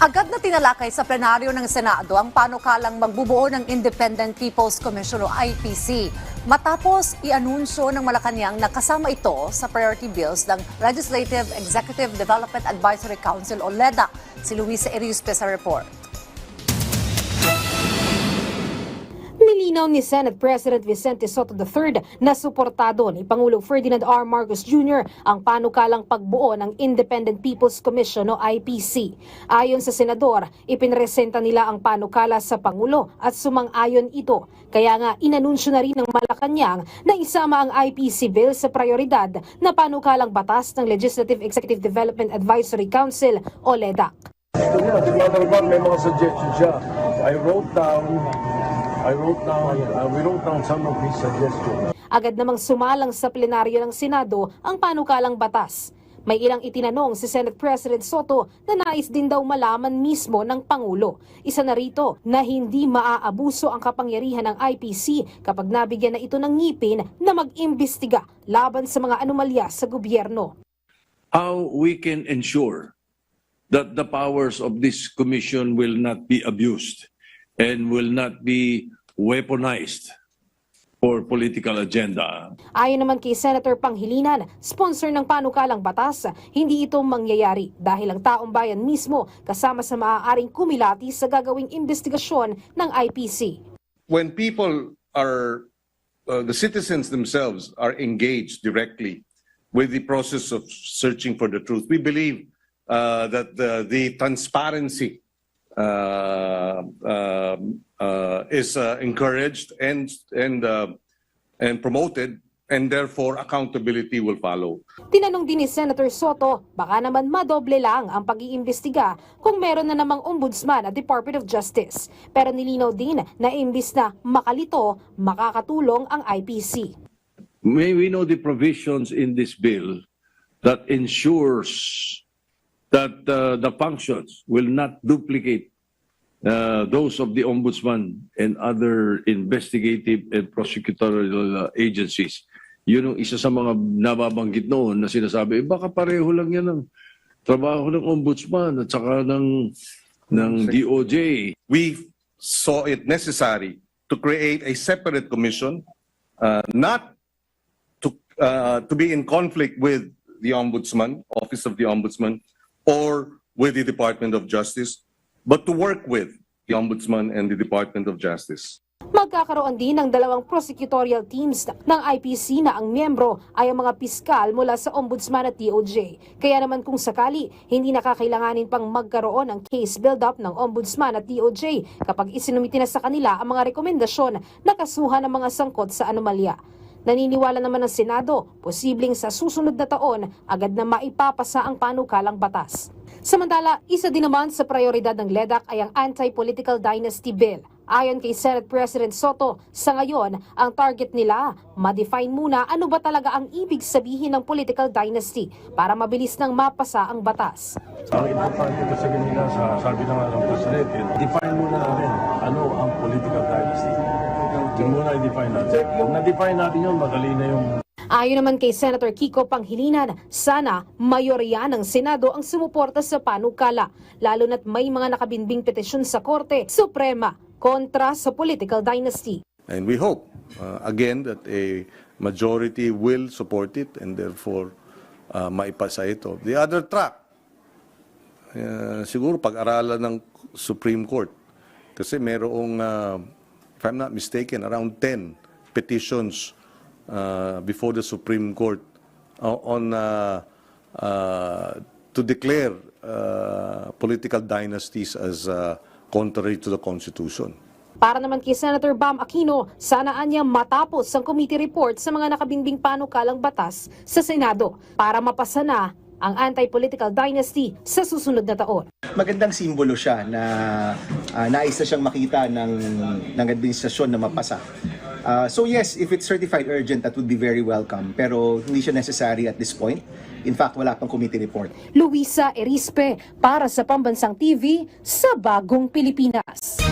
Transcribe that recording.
Agad na tinalakay sa plenaryo ng Senado ang panukalang magbubuo ng Independent People's Commission o IPC. Matapos i-anunsyo ng Malacanang na kasama ito sa priority bills ng Legislative Executive Development Advisory Council o LEDAC. Si Luisa Eriuspe sa report. Nilinaw ni Senate President Vicente Sotto III na suportado ni Pangulong Ferdinand R. Marcos Jr. ang panukalang pagbuo ng Independent People's Commission o IPC. Ayon sa senador, ipinresenta nila ang panukala sa Pangulo at sumang-ayon ito. Kaya nga inanunsyo na rin ng Malacanang na isama ang IPC bill sa prioridad na panukalang batas ng Legislative Executive Development Advisory Council o LEDAC. Si Mother Bob may mga suggestions siya. We wrote down some of his suggestions. Agad namang sumalang sa plenaryo ng Senado ang panukalang batas. May ilang itinanong si Senate President Sotto na nais din daw malaman mismo ng Pangulo. Isa na rito na hindi maaabuso ang kapangyarihan ng IPC kapag nabigyan na ito ng ngipin na mag-imbestiga laban sa mga anomalya sa gobyerno. How we can ensure that the powers of this commission will not be abused and will not be weaponized for political agenda. Ayon naman kay Senator Panghilinan, sponsor ng panukalang batas, hindi ito mangyayari dahil ang taong bayan mismo kasama sa maaaring kumilati sa gagawing investigasyon ng IPC. When people are, the citizens themselves are engaged directly with the process of searching for the truth, we believe that the transparency is encouraged and promoted, and therefore accountability will follow. Tinanong din ni Senator Sotto, baka naman madoble lang ang pag-iimbestiga kung meron na namang ombudsman at Department of Justice. Pero nilinaw din na imbis na makalito, makakatulong ang IPC. We know the provisions in this bill that ensures that the functions will not duplicate those of the Ombudsman and other investigative and prosecutorial agencies. Yun ang isa sa mga nababanggit noon na sinasabi, baka pareho lang yan ang trabaho ng Ombudsman at saka ng DOJ. We saw it necessary to create a separate commission, not to be in conflict with the Ombudsman, Office of the Ombudsman, or with the Department of Justice, but to work with the Ombudsman and the Department of Justice. Magkakaroon din ng dalawang prosecutorial teams ng IPC na ang miyembro ay ang mga piskal mula sa Ombudsman at DOJ. Kaya naman kung sakali, hindi nakakailanganin pang magkaroon ng case build-up ng Ombudsman at DOJ kapag isinumiti na sa kanila ang mga rekomendasyon na kasuhan ng mga sangkot sa anomalya. Naniniwala naman ng Senado, posibleng sa susunod na taon, agad na maipapasa ang panukalang batas. Samantala, isa din naman sa prioridad ng LEDAC ay ang Anti-Political Dynasty Bill. Ayon kay Senate President Sotto, sa ngayon, ang target nila, ma-define muna ano ba talaga ang ibig sabihin ng political dynasty para mabilis nang mapasa ang batas. Ang importante kasi kanina sabi na nga ng Presidente, define muna natin ano ang political dynasty. Yun muna i-define natin. Kung na-define natin yun, madali na yung... Ayon naman kay Senator Kiko Panghilinan, sana mayorya ng Senado ang sumuporta sa panukala, lalo na't may mga nakabinbing petisyon sa Korte Suprema kontra sa political dynasty. And we hope, again, that a majority will support it and therefore maipasa ito. The other track, siguro pag-aralan ng Supreme Court. Kasi merong, if I'm not mistaken, around 10 petitions before the Supreme Court on to declare political dynasties as contrary to the Constitution. Para naman kay Senator Bam Aquino, sanaan niya matapos ang committee report sa mga nakabinbing panukalang batas sa Senado para mapasa na ang anti-political dynasty sa susunod na taon. Magandang simbolo siya na nais na siyang makita ng administrasyon na mapasa. So yes, if it's certified urgent, that would be very welcome. Pero hindi siya necessary at this point. In fact, wala pang committee report. Luisa Eriuspe para sa Pambansang TV sa Bagong Pilipinas.